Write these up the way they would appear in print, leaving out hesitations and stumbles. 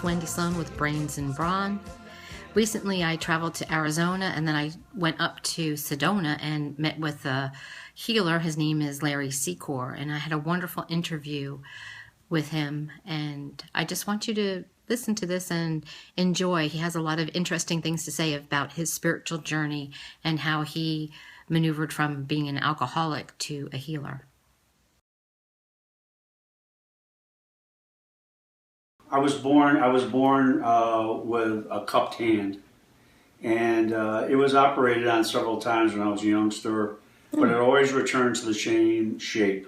Wendy Sloan with Brains and Brawn. Recently, I traveled to Arizona and then I went up to Sedona and met with a healer. His name is Larry Secor, and I had a wonderful interview with him. And I just want you to listen to this and enjoy. He has a lot of interesting things to say about his spiritual journey and how he maneuvered from being an alcoholic to a healer. I was born with a cupped hand, and it was operated on several times when I was a youngster, but it always returned to the same shape.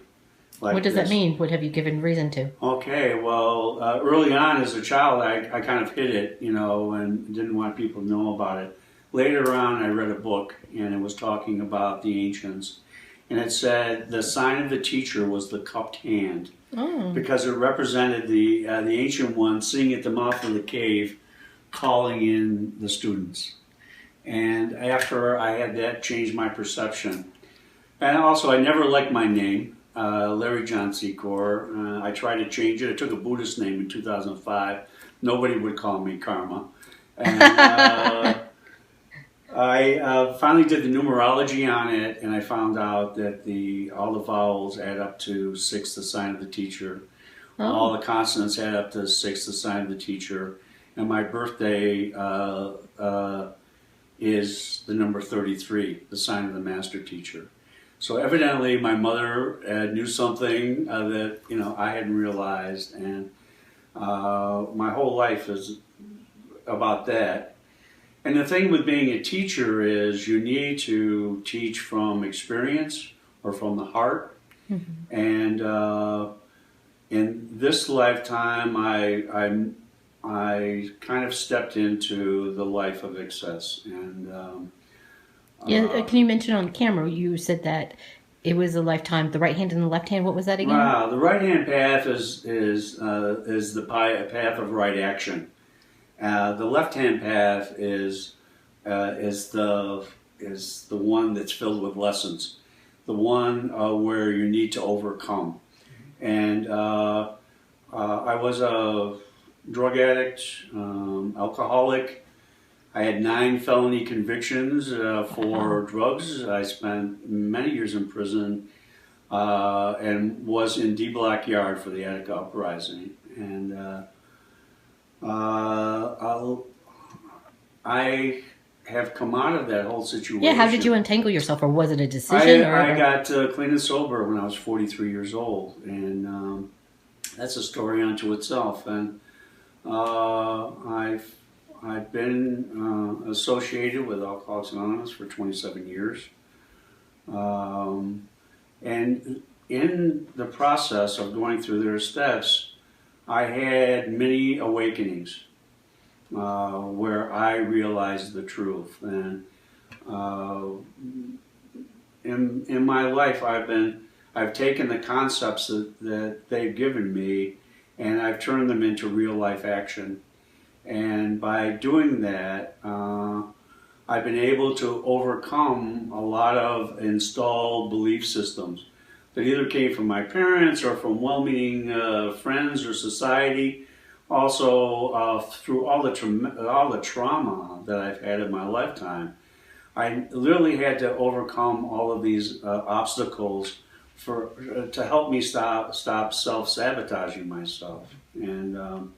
Like what does this. that mean? What have you given reason to? Okay, well, early on as a child, I kind of hid it, and didn't want people to know about it. Later on, I read a book, and it was talking about the ancients, and it said the sign of the teacher was the cupped hand. Because it represented the ancient one sitting at the mouth of the cave, calling in the students. And after I had that, changed my perception. And also, I never liked my name, Larry John Secor. I tried to change it. I took a Buddhist name in 2005. Nobody would call me Karma. And I finally did the numerology on it, and I found out that all the vowels add up to 6, the sign of the teacher. All the consonants add up to 6, the sign of the teacher. And my birthday is the number 33, the sign of the master teacher. So evidently my mother knew something that I hadn't realized, and my whole life is about that. And the thing with being a teacher is you need to teach from experience or from the heart. Mm-hmm. And in this lifetime, I kind of stepped into the life of excess. And can you mention on camera? You said that it was a lifetime. The right hand and the left hand. What was that again? Wow, the right hand path is the path of right action. The left-hand path is the one that's filled with lessons, the one where you need to overcome. And I was a drug addict, alcoholic. I had 9 felony convictions for drugs. I spent many years in prison and was in D Block Yard for the Attica Uprising. And I have come out of that whole situation. Yeah, how did you untangle yourself, or was it a decision? I got clean and sober when I was 43 years old, and that's a story unto itself. And I've been associated with Alcoholics Anonymous for 27 years, and in the process of going through their steps, I had many awakenings where I realized the truth. And in my life, I've taken the concepts that they've given me, and I've turned them into real life action. And by doing that, I've been able to overcome a lot of installed belief systems that either came from my parents or from well-meaning friends or society. Also, through all the trauma that I've had in my lifetime, I literally had to overcome all of these obstacles to help me stop self-sabotaging myself. And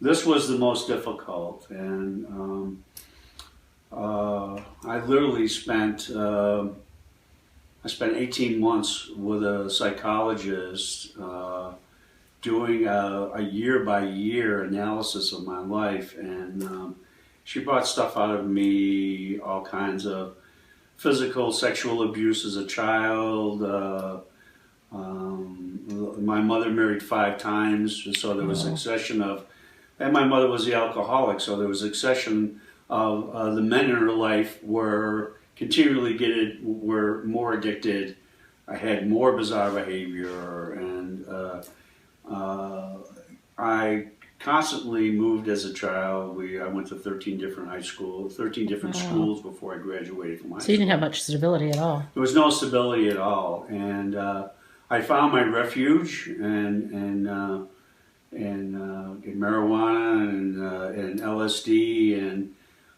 this was the most difficult. And I literally spent 18 months with a psychologist doing a year-by-year analysis of my life, and she brought stuff out of me, all kinds of physical, sexual abuse as a child. My mother married 5 times, so there was succession of, and my mother was the alcoholic, so there was succession of the men in her life were continually were more addicted. I had more bizarre behavior, and I constantly moved as a child. I went to 13 different schools before I graduated from high school. So you didn't have much stability at all. There was no stability at all, and I found my refuge, and and marijuana and LSD, and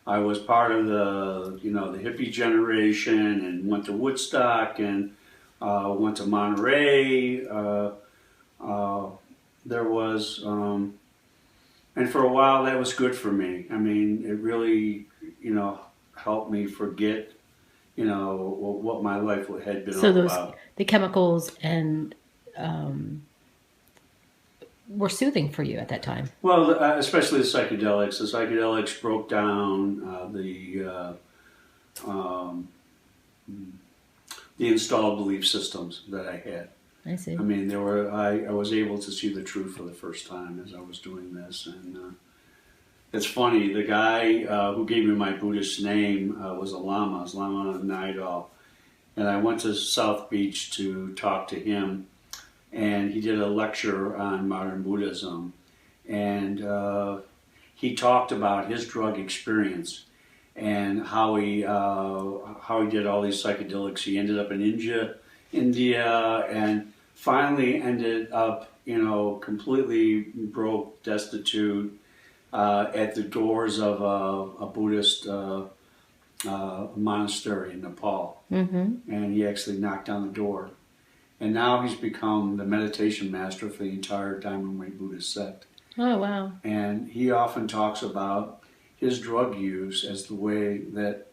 I was part of the the hippie generation, and went to Woodstock, and went to Monterey. There was, and for a while that was good for me. I mean, it really helped me forget what my life had been So all those about. the chemicals and were soothing for you at that time. Well, especially the psychedelics. The psychedelics broke down the installed belief systems that I had. I see. I mean, I was able to see the truth for the first time as I was doing this, and it's funny. The guy who gave me my Buddhist name was a Lama, Lama Nidal, and I went to South Beach to talk to him, and he did a lecture on modern Buddhism, and he talked about his drug experience and how he did all these psychedelics. He ended up in India, and finally ended up, completely broke, destitute, at the doors of a Buddhist monastery in Nepal. Mm-hmm. And he actually knocked on the door. And now he's become the meditation master for the entire Diamond Way Buddhist sect. Oh, wow. And he often talks about his drug use as the way that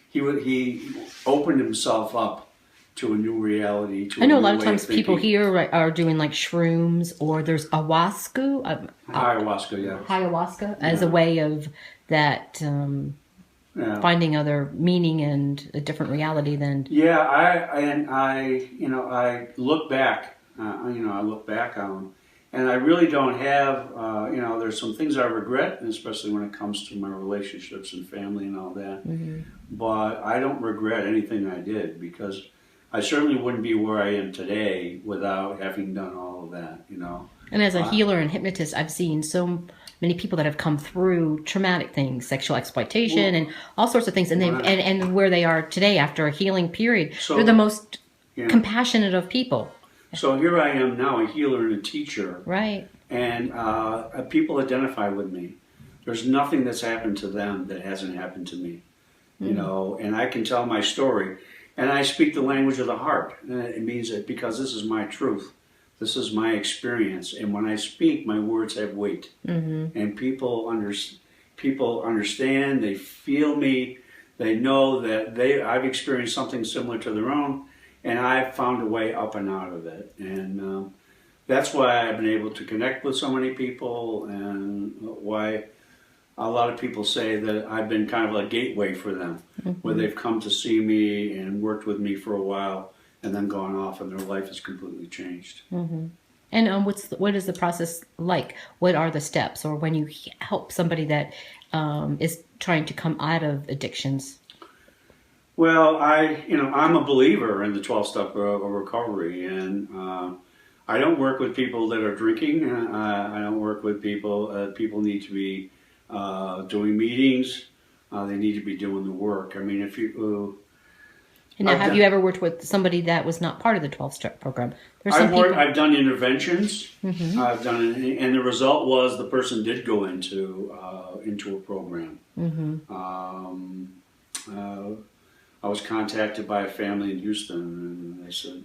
he opened himself up to a new reality. I know a lot of times people here are doing like shrooms, or there's ayahuasca. Ayahuasca, yeah. Ayahuasca as a way of that finding other meaning and a different reality than. Yeah, I look back. I look back on, and I really don't have. There's some things I regret, and especially when it comes to my relationships and family and all that. Mm-hmm. But I don't regret anything I did, because I certainly wouldn't be where I am today without having done all of that, And as a healer and hypnotist, I've seen so many people that have come through traumatic things, sexual exploitation, and all sorts of things, and and where they are today after a healing period. So, they're the most compassionate of people. So here I am now, a healer and a teacher. Right. And people identify with me. There's nothing that's happened to them that hasn't happened to me, and I can tell my story. And I speak the language of the heart. It means that because this is my truth, this is my experience, and when I speak, my words have weight. Mm-hmm. And people understand. They feel me. They know that I've experienced something similar to their own, and I've found a way up and out of it. And that's why I've been able to connect with so many people, and why a lot of people say that I've been kind of a gateway for them, where they've come to see me and worked with me for a while, and then gone off, and their life has completely changed. Mm-hmm. And what is the process like? What are the steps, or when you help somebody that is trying to come out of addictions? Well, I'm a believer in the 12-step of recovery, and I don't work with people that are drinking. I don't work with people. People need to be doing meetings. They need to be doing the work. I mean, if you. And now, have you ever worked with somebody that was not part of the 12-step program? I've done interventions. Mm-hmm. I've done, and the result was the person did go into a program. Mm-hmm. I was contacted by a family in Houston, and they said,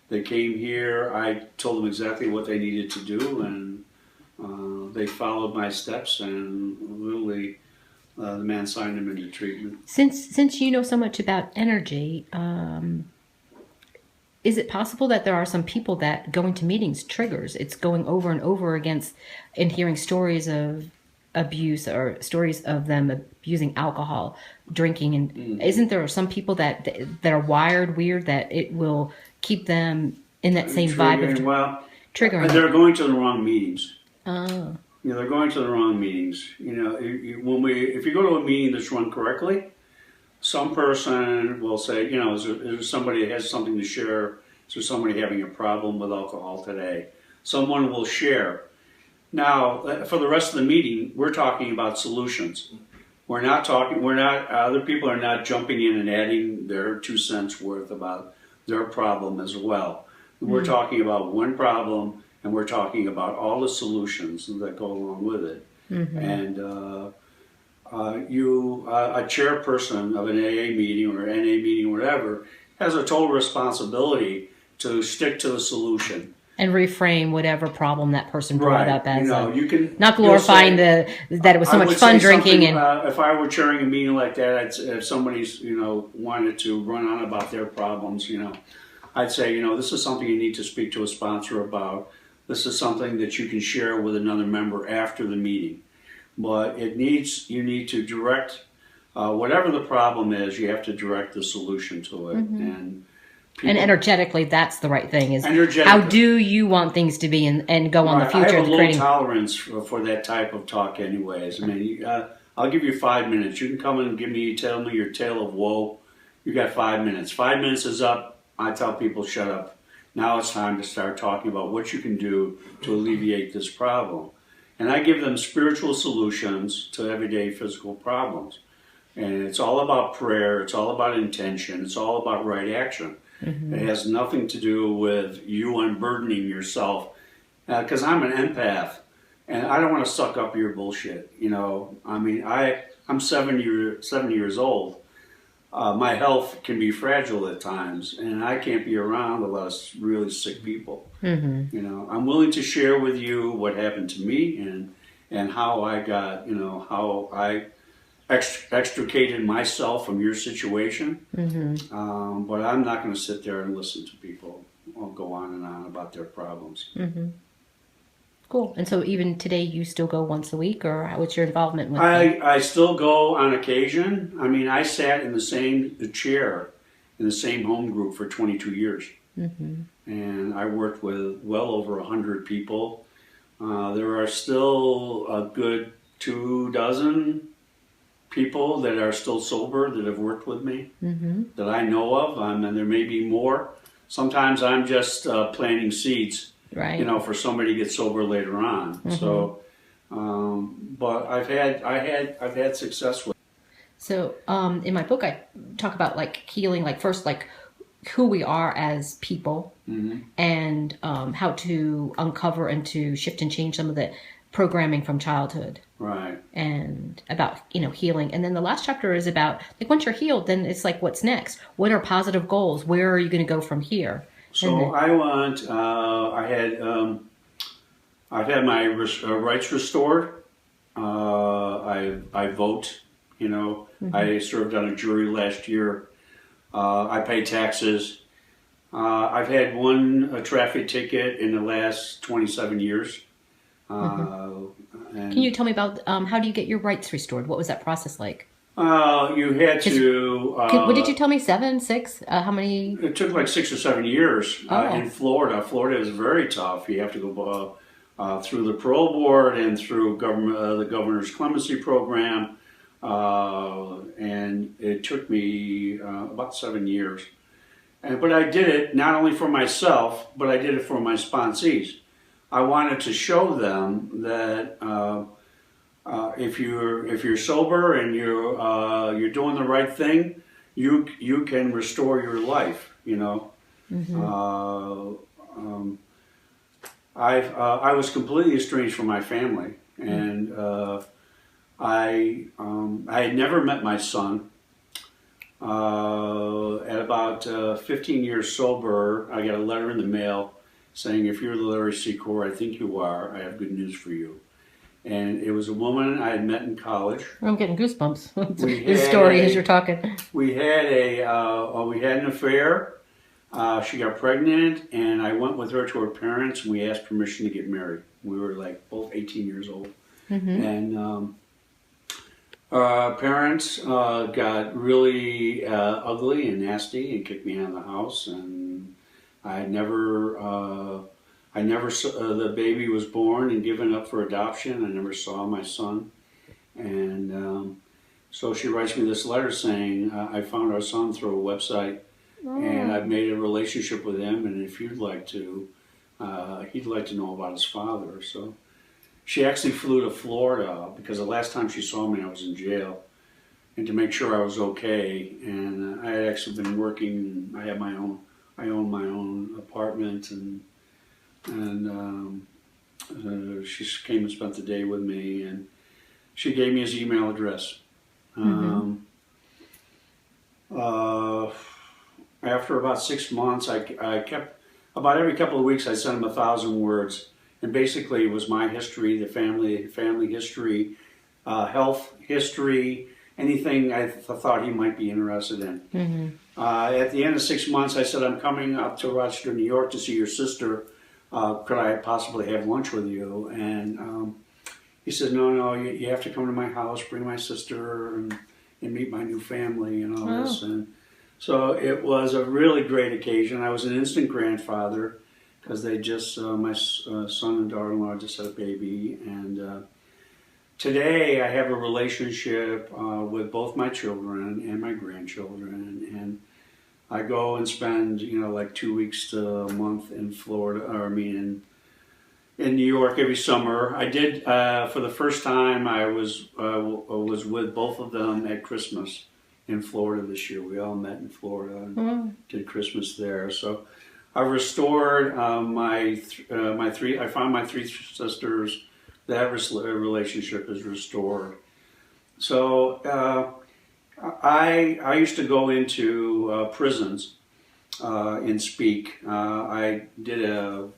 they came here. I told them exactly what they needed to do, and they followed my steps, and literally. The man signed him into treatment. Since you know so much about energy, is it possible that there are some people that going to meetings triggers? It's going over and over against and hearing stories of abuse or stories of them abusing alcohol, drinking, and isn't there some people that are wired weird that it will keep them in that same vibe of triggering? They're going to the wrong meetings. Oh. They're going to the wrong meetings. If you go to a meeting that's run correctly, some person will say, is there somebody that has something to share? Is there somebody having a problem with alcohol today? Someone will share. Now, for the rest of the meeting, we're talking about solutions. Other people are not jumping in and adding their 2 cents worth about their problem as well. We're talking about one problem and we're talking about all the solutions that go along with it. And a chairperson of an AA meeting or NA meeting, whatever, has a total responsibility to stick to the solution. And reframe whatever problem that person brought up as you can not glorifying that it was so much fun drinking. And if I were chairing a meeting like that, if somebody's wanted to run on about their problems, I'd say this is something you need to speak to a sponsor about. This is something that you can share with another member after the meeting. But you need to direct whatever the problem is. You have to direct the solution to it, and energetically, that's the right thing. Is how do you want things to be and go on the future? I have a low tolerance for that type of talk, anyways. I mean, I'll give you 5 minutes. You can come and tell me your tale of woe. You got 5 minutes. 5 minutes is up. I tell people, shut up. Now it's time to start talking about what you can do to alleviate this problem. And I give them spiritual solutions to everyday physical problems. And it's all about prayer. It's all about intention. It's all about right action. It has nothing to do with you unburdening yourself. Because I'm an empath. And I don't want to suck up your bullshit. I mean, I'm 70 years old. My health can be fragile at times, and I can't be around a lot of really sick people. I'm willing to share with you what happened to me and how I got, how I extricated myself from your situation. But I'm not going to sit there and listen to people go on and on about their problems. Cool. And so even today, you still go once a week, or what's your involvement with I still go on occasion. I mean, I sat in the same chair in the same home group for 22 years. And I worked with well over 100 people. There are still a good 24 people that are still sober that have worked with me that I know of. And there may be more. Sometimes I'm just planting seeds. Right. For somebody to get sober later on. So, but I've had success with it. So, in my book, I talk about healing, first, who we are as people, and how to uncover and to shift and change some of the programming from childhood. Right. And about healing. And then the last chapter is about once you're healed, then it's what's next? What are positive goals? Where are you going to go from here? So I've had my rights restored. I vote. I served on a jury last year. I pay taxes. I've had one traffic ticket in the last 27 years. Can you tell me about how do you get your rights restored? What was that process like? You had to... what did you tell me? 7, 6? How many? It took 6 or 7 years in Florida. Florida is very tough. You have to go through the parole board and through the governor's clemency program. And it took me about 7 years. But I did it not only for myself, but I did it for my sponsees. I wanted to show them that... if you're sober and you're doing the right thing, you can restore your life. I was completely estranged from my family, and I had never met my son. At about 15 years sober, I got a letter in the mail saying, "If you're the Larry Secor, I think you are. I have good news for you." And it was a woman I had met in college. I'm getting goosebumps. This story as you're talking. We had an affair. She got pregnant, and I went with her to her parents, and we asked permission to get married. We were both 18 years old, and our parents got really ugly and nasty and kicked me out of the house, and I never. The baby was born and given up for adoption. I never saw my son. And so she writes me this letter saying, I found our son through a website, and I've made a relationship with him, and if you'd like to, he'd like to know about his father. So she actually flew to Florida because the last time she saw me, I was in jail, and to make sure I was okay. And I had actually been working. I own my own apartment, and and she came and spent the day with me, and she gave me his email address. After about 6 months, I kept, about every couple of weeks, I sent him 1,000 words, and basically it was my history, the family history, health history, anything I thought he might be interested in. At the end of 6 months, I said, I'm coming up to Rochester, New York to see your sister. Could I possibly have lunch with you? And he said, no, you have to come to my house, bring my sister, and meet my new family and all this. And so it was a really great occasion. I was an instant grandfather because they just, my son and daughter-in-law just had a baby. And today I have a relationship with both my children and my grandchildren. And I go and spend, like 2 weeks to a month in Florida, in New York every summer. I did, for the first time, I was with both of them at Christmas in Florida this year. We all met in Florida and did Christmas there. So I restored I found my three sisters. That relationship is restored. So I used to go into prisons and speak. I did a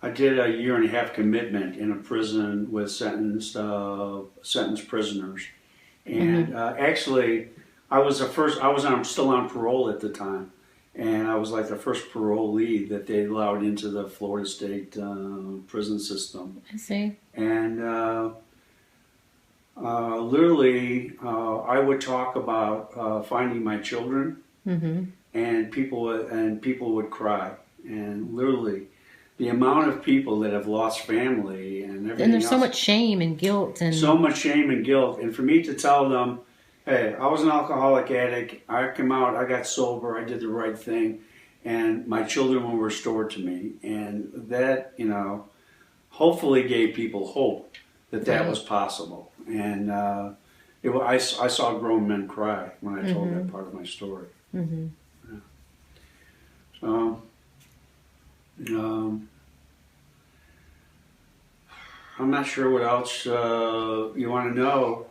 1.5-year commitment in a prison with sentenced prisoners, and actually, I'm still on parole at the time, and I was like the first parolee that they allowed into the Florida State prison system. I see. And literally, I would talk about finding my children, and people would cry, and literally, the amount of people that have lost family and everything. And there's so much shame and guilt. So much shame and guilt. And for me to tell them, hey, I was an alcoholic addict. I came out, I got sober, I did the right thing, and my children were restored to me. And that, hopefully gave people hope that was possible. And I saw grown men cry when I told that part of my story. Yeah. So... I'm not sure what else you want to know.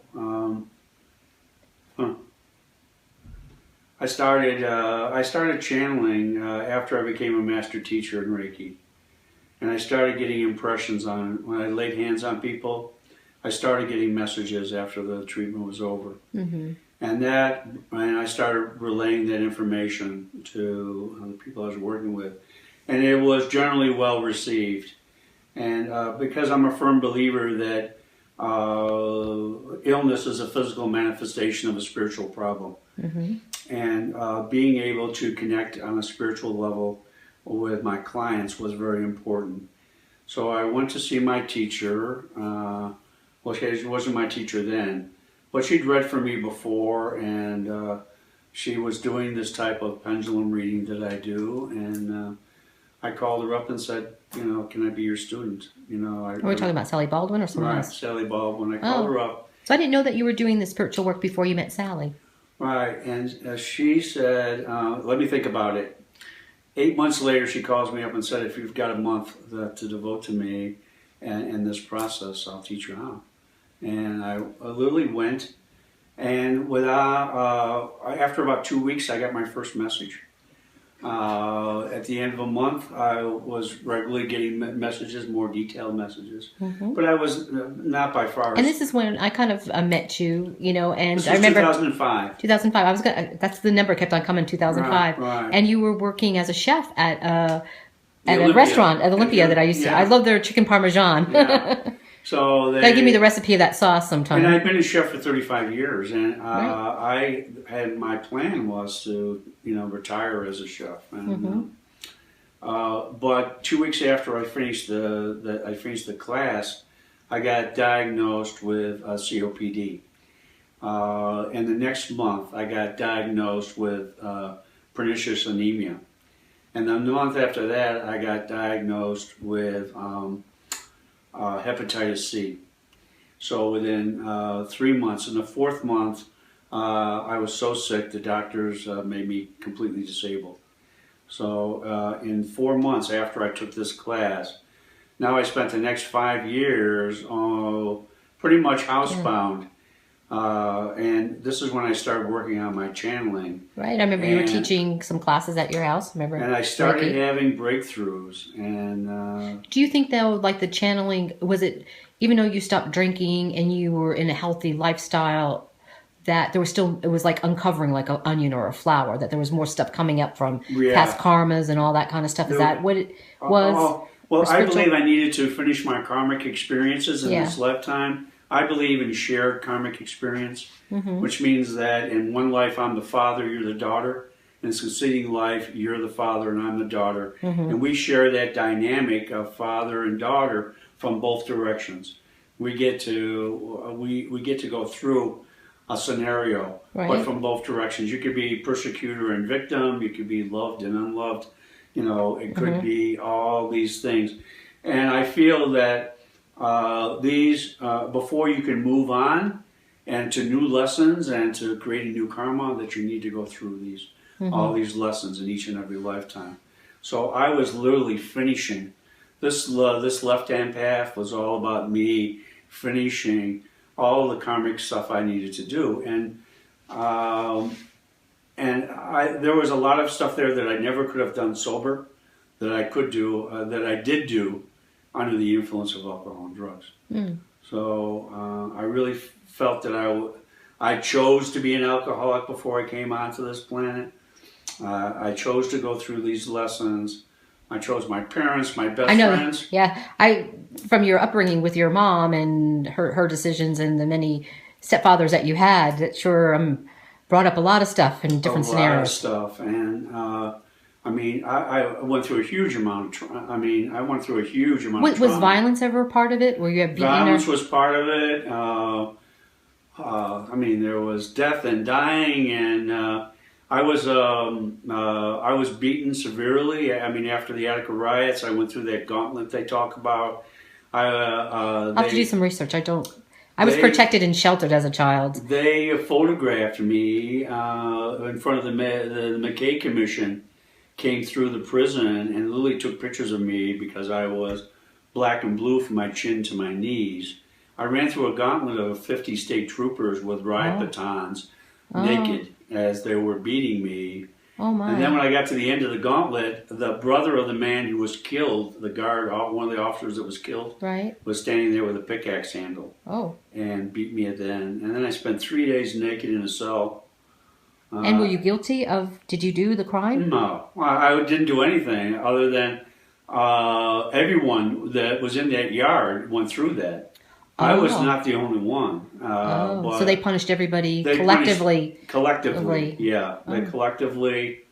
I started channeling after I became a master teacher in Reiki, and I started getting impressions when I laid hands on people. I started getting messages after the treatment was over, and I started relaying that information to the people I was working with. And it was generally well received. And because I'm a firm believer that illness is a physical manifestation of a spiritual problem. And being able to connect on a spiritual level with my clients was very important. So I went to see my teacher. Well, she wasn't my teacher then, but she'd read for me before, and she was doing this type of pendulum reading that I do. And I called her up and said, can I be your student? Are we talking about Sally Baldwin or someone else? Right, Sally Baldwin. I called her up. So I didn't know that you were doing the spiritual work before you met Sally. Right, and she said, let me think about it. 8 months later, she calls me up and said, if you've got a month to devote to me and this process, I'll teach you how. And I literally went, and after about 2 weeks, I got my first message. At the end of a month, I was regularly getting messages, more detailed messages, but I was not by far. And this is when I kind of met you, and this I remember 2005. 2005. That's the number kept on coming. 2005, right. And you were working as a chef at a restaurant at Olympia that I used to. I love their chicken parmesan. Yeah. So they give me the recipe of that sauce sometime. And I've been a chef for 35 years, and my plan was to retire as a chef. And, but 2 weeks after I finished the class, I got diagnosed with COPD. And the next month, I got diagnosed with pernicious anemia. And the month after that, I got diagnosed with hepatitis C. So within 3 months, in the fourth month, I was so sick the doctors made me completely disabled. So in 4 months after I took this class, now I spent the next 5 years pretty much housebound. And this is when I started working on my channeling. Right. I remember you were teaching some classes at your house. Remember? And I started having breakthroughs. And do you think though, like the channeling, was it even though you stopped drinking and you were in a healthy lifestyle, that there was still, it was like uncovering like an onion or a flower, that there was more stuff coming up from past karmas and all that kind of stuff? Is that what it was? Well, I believe I needed to finish my karmic experiences in this lifetime. I believe in shared karmic experience, which means that in one life I'm the father, you're the daughter. In succeeding life, you're the father and I'm the daughter. And we share that dynamic of father and daughter from both directions. We get to we get to go through a scenario, but from both directions. You could be persecutor and victim. You could be loved and unloved. You know, it could be all these things. And I feel that these, before you can move on and to new lessons and to creating new karma, that you need to go through these, all these lessons in each and every lifetime. So I was literally finishing. This left-hand path was all about me finishing all the karmic stuff I needed to do. And there was a lot of stuff there that I never could have done sober, that I could do, that I did do under the influence of alcohol and drugs. So I really felt that I chose to be an alcoholic before I came onto this planet. I chose to go through these lessons. I chose my parents, my best friends. Yeah, from your upbringing with your mom and her decisions and the many stepfathers that you had, that sure brought up a lot of stuff in different scenarios. A lot of stuff, and I mean, I went through a huge amount of I went through a huge amount of trauma. Was violence ever a part of it? Were you beaten? Violence was part of it. I mean, there was death and dying, and I was beaten severely. I mean, after the Attica riots, I went through that gauntlet they talk about. I'll have to do some research. I was protected and sheltered as a child. They photographed me in front of the McKay Commission, came through the prison, and literally took pictures of me because I was black and blue from my chin to my knees. I ran through a gauntlet of 50 state troopers with riot batons, naked, as they were beating me. Oh my. And then when I got to the end of the gauntlet, the brother of the man who was killed, the guard, one of the officers that was killed, was standing there with a pickaxe handle. And beat me at the end. And then I spent 3 days naked in a cell. And were you guilty of, did you do the crime? No. I didn't do anything other than everyone that was in that yard went through that. I was not the only one. So they punished everybody collectively? Collectively, yeah. They collectively.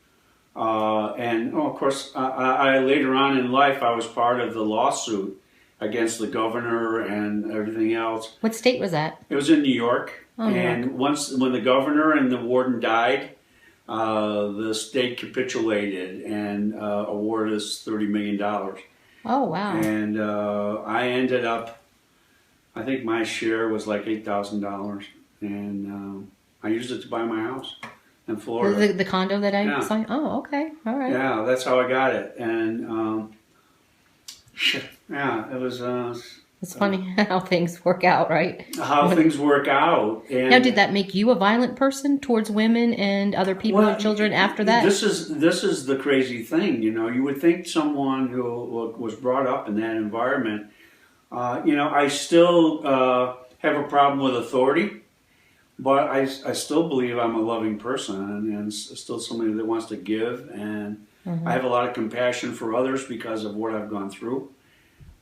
And of course, I later on in life, I was part of the lawsuit against the governor and everything else. What state was that? It was in New York. And when the governor and the warden died, the state capitulated and awarded us $30 million. Oh, wow. And I ended up, I think my share was like $8,000, and I used it to buy my house in Florida. The condo that I signed? Oh, okay. All right. Yeah, that's how I got it. And yeah, it was... it's funny how things work out, right? How things work out. And now, did that make you a violent person towards women and other people and children after that? This is the crazy thing, you know. You would think someone who was brought up in that environment, you know, I still have a problem with authority, but I still believe I'm a loving person and still somebody that wants to give, and I have a lot of compassion for others because of what I've gone through.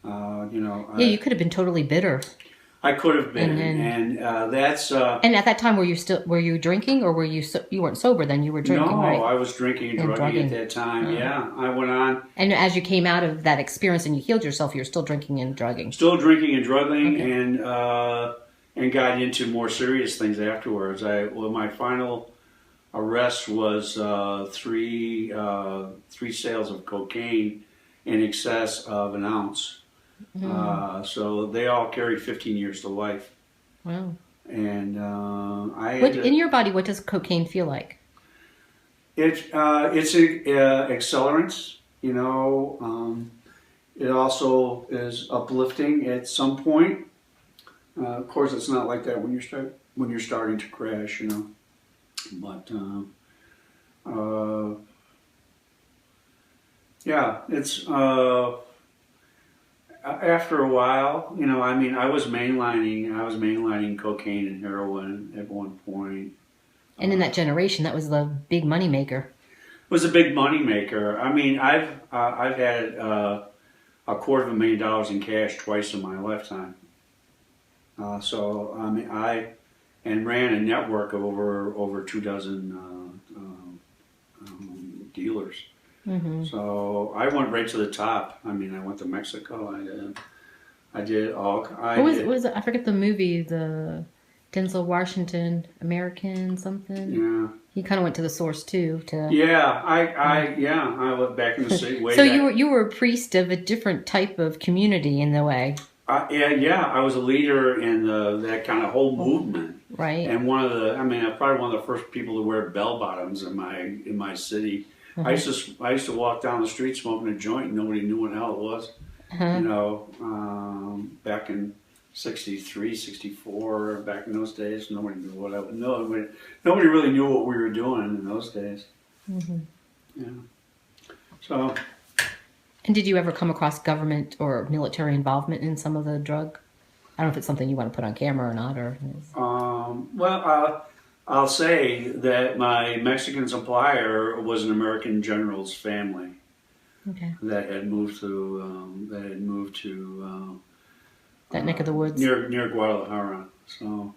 You know. Yeah, you could have been totally bitter. I could have been, and that's. And at that time, were you drinking, or you weren't sober then? You were drinking, right? No, I was drinking and drugging at that time. Yeah, I went on. And as you came out of that experience and you healed yourself, you're still drinking and drugging. Still drinking and drugging, and got into more serious things afterwards. My final arrest was three sales of cocaine in excess of an ounce. So they all carried 15 years to life. Wow. And in your body, what does cocaine feel like? It's accelerants, you know. It also is uplifting at some point. Of course, it's not like that when you're starting to crash, you know. But yeah, it's after a while, you know. I mean, I was mainlining cocaine and heroin at one point. And in that generation, that was the big money maker. Was a big money maker. I mean, I've had $250,000 in cash twice in my lifetime. So I mean, I ran a network of over 24 dealers. Mm-hmm. So I went right to the top. I mean, I went to Mexico. I did all. What was it? I forget the movie, the Denzel Washington, American something. Yeah. He kind of went to the source too. Yeah, I went back in the city. So you were a priest of a different type of community in the way. I was a leader in that kind of whole movement. Right. And I'm probably one of the first people to wear bell bottoms in my city. Mm-hmm. I used to walk down the street smoking a joint, and nobody knew what the hell it was. You know, back in '63, '64, back in those days, nobody knew what I would know. Nobody really knew what we were doing in those days. Mm-hmm. Yeah. So. And did you ever come across government or military involvement in some of the drug? I don't know if it's something you want to put on camera or not. Well, I'll say that my Mexican supplier was an American general's family. Okay. That had moved to that neck of the woods near Guadalajara. So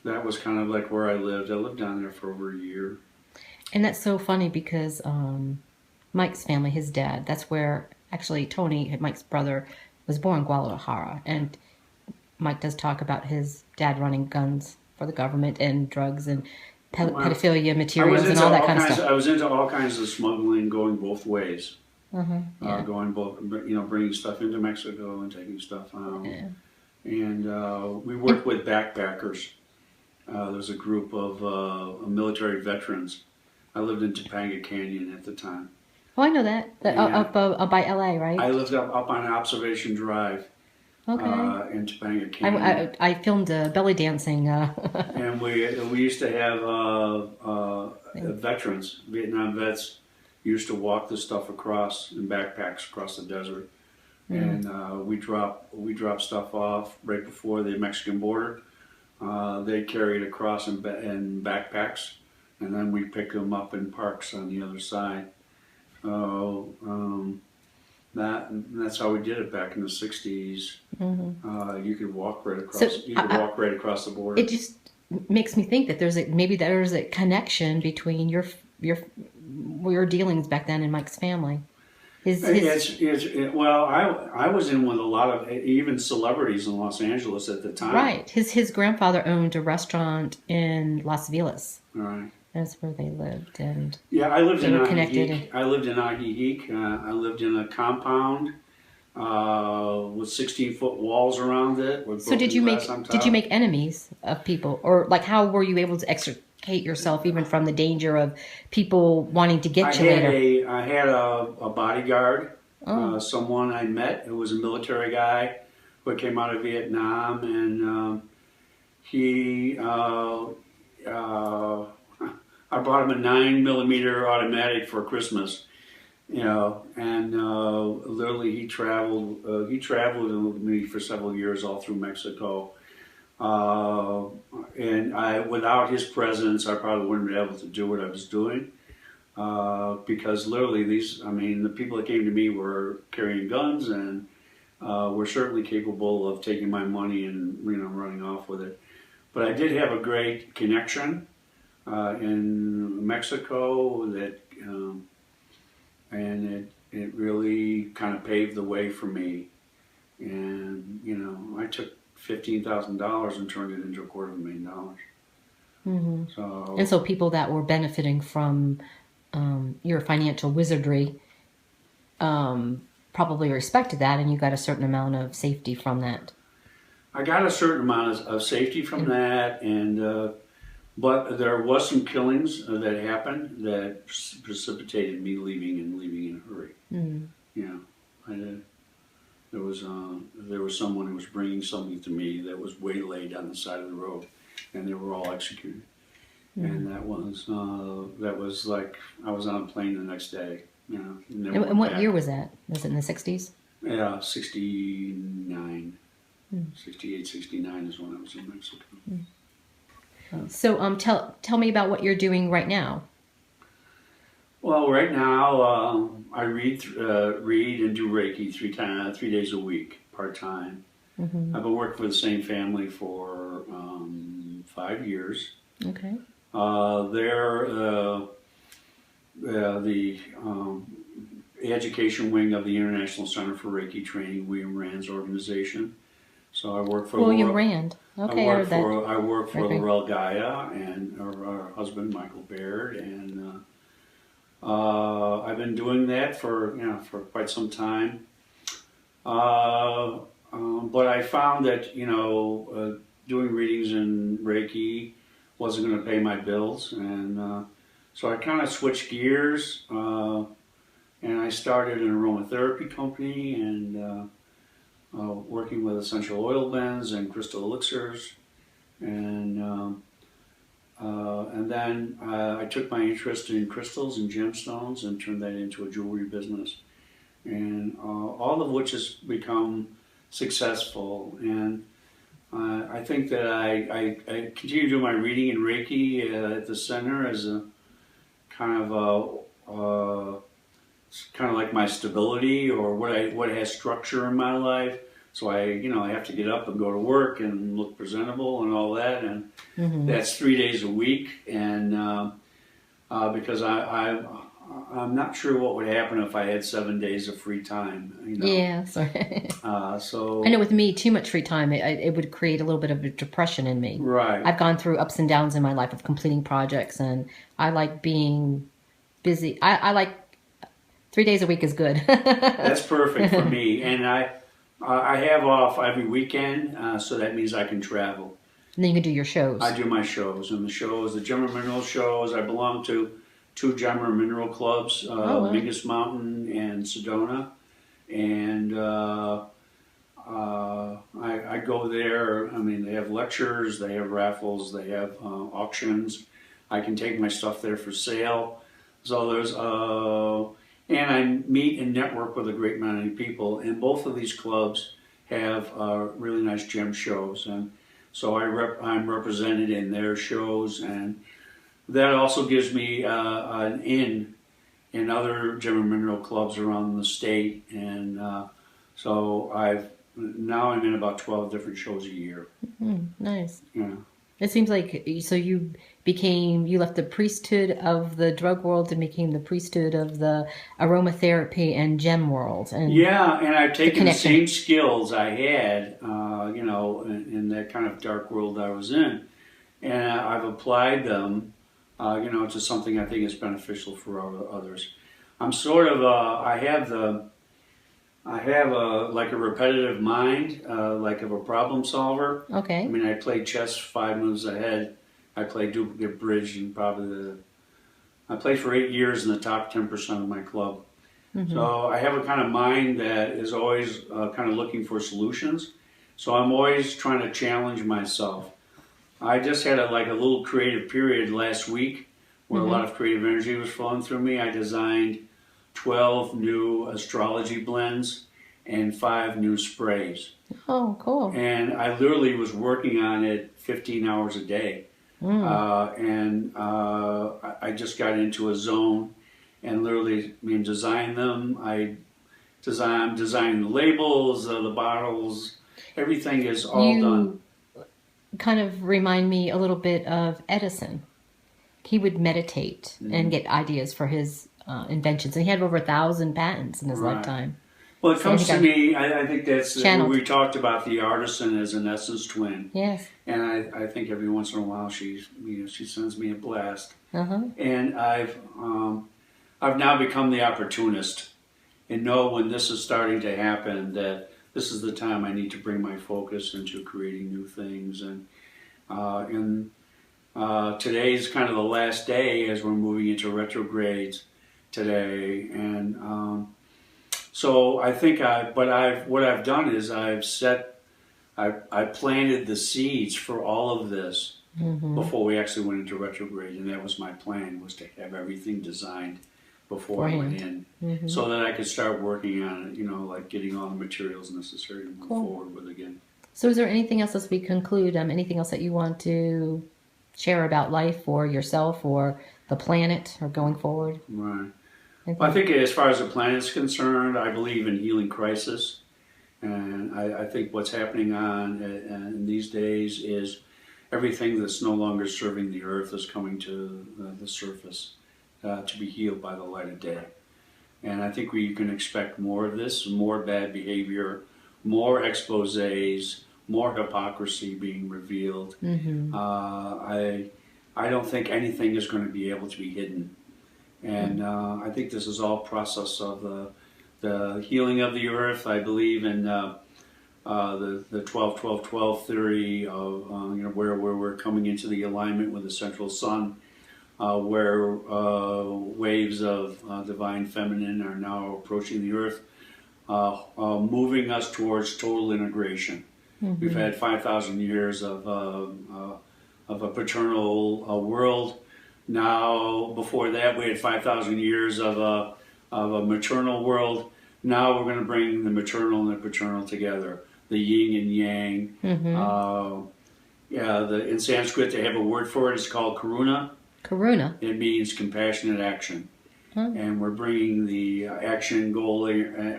that was kind of like where I lived. I lived down there for over a year. And that's so funny because Mike's family, his dad, that's where actually Tony, Mike's brother, was born in Guadalajara. And Mike does talk about his dad running guns for the government and drugs and pedophilia materials and all that kind of stuff. I was into all kinds of smuggling, going both ways. Yeah. Going both, you know, bringing stuff into Mexico and taking stuff out. Yeah. And we worked with backpackers. There's a group of military veterans. I lived in Topanga Canyon at the time. Oh, I know that. Up by LA, right? I lived up on Observation Drive. Okay. In Topanga Canyon. I filmed belly dancing. And we used to have veterans, Vietnam vets, used to walk this stuff across in backpacks across the desert. And we drop stuff off right before the Mexican border. They carry it across in backpacks, and then we pick them up in parks on the other side. That's how we did it back in the '60s. You could walk right across. Walk right across the border. It just makes me think that there's a connection between your dealings back then and Mike's family. Well, I was in with a lot of even celebrities in Los Angeles at the time. Right. His grandfather owned a restaurant in Las Vegas. Right. That's where they lived, and I lived in Ajijic. I lived in Ajijic. I lived in a compound with 16-foot walls around it. So did you make enemies of people, or like how were you able to extricate yourself even from the danger of people wanting to get you later? I had a bodyguard, someone I met who was a military guy who came out of Vietnam, and he. I bought him a 9mm automatic for Christmas, you know, and literally he traveled with me for several years all through Mexico, and without his presence, I probably wouldn't be able to do what I was doing, because literally the people that came to me were carrying guns and were certainly capable of taking my money and running off with it, but I did have a great connection. In Mexico, and it really kind of paved the way for me. And I took $15,000 and turned it into $250,000. So people that were benefiting from your financial wizardry probably respected that, and you got a certain amount of safety from that. I got a certain amount of safety from that, and But there was some killings that happened that precipitated me leaving in a hurry. Mm. Yeah, I did. There was someone who was bringing something to me that was waylaid on the side of the road, and they were all executed. And that was like I was on a plane the next day. You know, And what year was that? Was it in the 60s? Yeah, 69. 68, 69 is when I was in Mexico. So tell me about what you're doing right now. Well, right now I read and do Reiki 3 days a week, part time. Mm-hmm. I've been working for the same family for 5 years. Okay. They're the education wing of the International Center for Reiki Training, William Rand's organization. So I work for William Rand. Okay, I work for Okay. Laurel Gaia and her husband Michael Baird, and I've been doing that for quite some time. But I found that doing readings in Reiki wasn't going to pay my bills, and so I kind of switched gears, and I started an aromatherapy company and working with essential oil blends and crystal elixirs, and then I took my interest in crystals and gemstones and turned that into a jewelry business, and all of which has become successful. And I think that I continue to do my reading in Reiki at the center as a kind of like my stability, or what has structure in my life. So I have to get up and go to work and look presentable and all that, and that's 3 days a week. And because I'm not sure what would happen if I had 7 days of free time. Yeah, sorry. So I know with me, too much free time, it would create a little bit of a depression in me. Right. I've gone through ups and downs in my life of completing projects, and I like being busy. I like 3 days a week is good. That's perfect for me. And I have off every weekend, so that means I can travel. And then you can do your shows. I do my shows, and the Gem and Mineral shows. I belong to 2 Gem and Mineral clubs, wow. Mingus Mountain and Sedona, and I go there. I mean, they have lectures, they have raffles, they have auctions. I can take my stuff there for sale. So there's and I meet and network with a great many people, and both of these clubs have really nice gem shows, and so I'm represented in their shows, and that also gives me an in other gem and mineral clubs around the state, and so I'm in about 12 different shows a year. Nice. Yeah. It seems like you left the priesthood of the drug world and became the priesthood of the aromatherapy and gem world. And yeah, and I've taken the same skills I had, in that kind of dark world I was in, and I've applied them, to something I think is beneficial for others. I'm sort of I have a repetitive mind, like of a problem solver. Okay. I mean, I played chess 5 moves ahead. I played duplicate bridge, and I played for 8 years in the top 10% of my club. So I have a kind of mind that is always kind of looking for solutions. So I'm always trying to challenge myself. I just had a little creative period last week where a lot of creative energy was flowing through me. I designed 12 new astrology blends and 5 new sprays. Oh, cool. And I literally was working on it 15 hours a day. And I just got into a zone and literally designed them. I'm designing the labels, the bottles, everything is all done. Kind of remind me a little bit of Edison. He would meditate and get ideas for his inventions, and he had over 1,000 patents in his lifetime. Well, it comes to me, I think that's, we talked about the artisan as an essence twin. Yes. And I think every once in a while she sends me a blast. Uh-huh. And I've now become the opportunist and know when this is starting to happen that this is the time I need to bring my focus into creating new things. And Today's kind of the last day as we're moving into retrogrades today, and so I think what I've done is I planted the seeds for all of this before we actually went into retrograde, and that was my plan, was to have everything designed before I went in, so that I could start working on it, like getting all the materials necessary to move forward with again. So is there anything else as we conclude, anything else that you want to share about life or yourself or the planet or going forward? Right. Well, I think as far as the planet's concerned, I believe in healing crisis. And I think what's happening in these days is everything that's no longer serving the earth is coming to the surface to be healed by the light of day. And I think we can expect more of this, more bad behavior, more exposés, more hypocrisy being revealed. I don't think anything is going to be able to be hidden. And I think this is all process of the healing of the earth. I believe in the 12-12-12 theory of where we're coming into the alignment with the central sun, where waves of divine feminine are now approaching the earth, moving us towards total integration. We've had 5,000 years of a paternal world. Now, before that, we had 5,000 years of a maternal world. Now we're going to bring the maternal and the paternal together, the yin and yang. In Sanskrit, they have a word for it. It's called karuna. Karuna. It means compassionate action. And we're bringing the action goal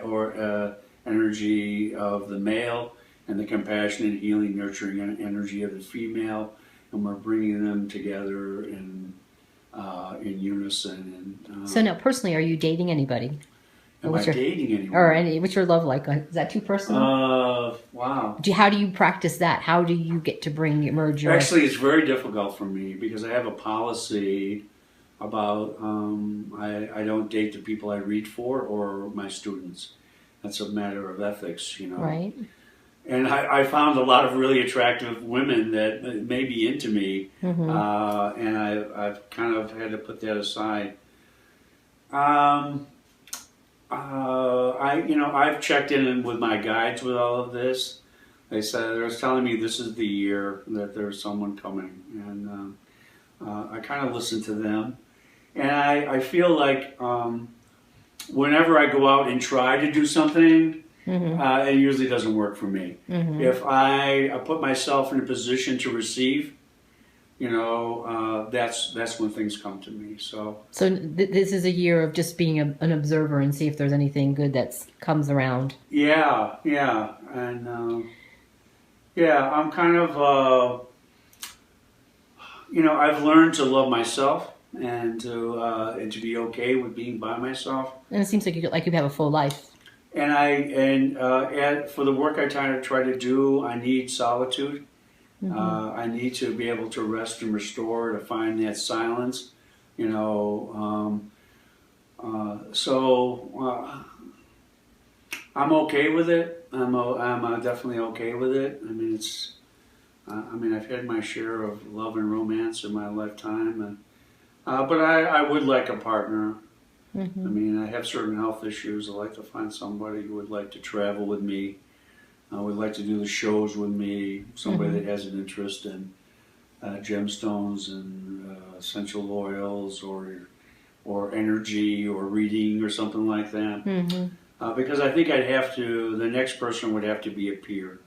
or energy of the male and the compassionate, healing, nurturing energy of the female, and we're bringing them together in unison. So now, personally, are you dating anybody? Am I dating anyone? Or what's your love like? Is that too personal? Wow. How do you practice that? How do you get to merge your... Actually, it's very difficult for me because I have a policy about I don't date the people I read for or my students. That's a matter of ethics, Right. And I found a lot of really attractive women that may be into me, and I've kind of had to put that aside. I've checked in with my guides with all of this. They was telling me this is the year that there's someone coming, and I kind of listen to them, and I feel like whenever I go out and try to do something, it usually doesn't work for me. If I put myself in a position to receive, that's when things come to me. So this is a year of just being an observer and see if there's anything good that comes around. Yeah, and I'm kind of I've learned to love myself and to be okay with being by myself. And it seems like you have a full life. And for the work I try to do, I need solitude. I need to be able to rest and restore, to find that silence, so I'm okay with it. I'm definitely okay with it. I mean, I've had my share of love and romance in my lifetime, but I would like a partner. I mean, I have certain health issues. I like to find somebody who would like to travel with me. Would like to do the shows with me, somebody that has an interest in gemstones and essential oils or energy or reading or something like that. Because I think the next person would have to be a peer.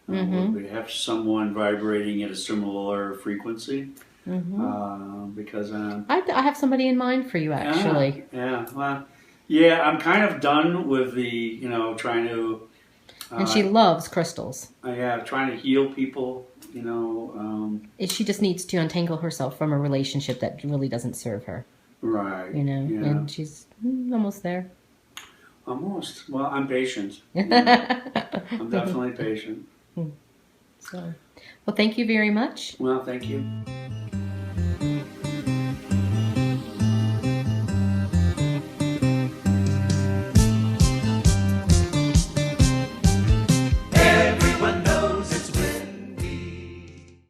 We'd have someone vibrating at a similar frequency. Because I have somebody in mind for you, actually. I'm kind of done with the, trying to... And she loves crystals. Trying to heal people, She just needs to untangle herself from a relationship that really doesn't serve her. Right. And she's almost there. Almost. Well, I'm patient. I'm definitely patient. Well, thank you very much. Well, thank you.